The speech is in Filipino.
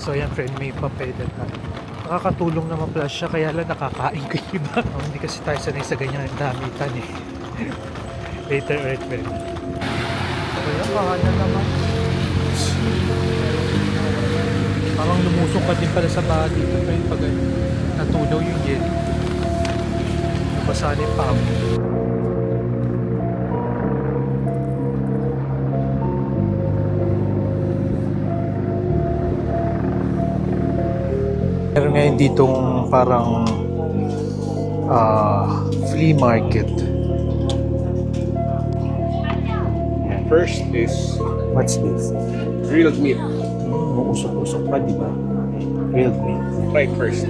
So yan friend, may papedal na. Nakakatulong naman pala siya, kaya lang nakakain ko yung iba. Hindi kasi tayo sanay sa ganyan damitan eh. Later ulit friend. So yan, kahanan naman. Parang lumusok ka din pala sa baha dito friend pag natunaw yung yen. Nabasa yung paa mo. Meron ngayon ditong parang flea market. First is What's this? grilled meat. Usok-usok pa, di ba? Grilled meat. Try it first.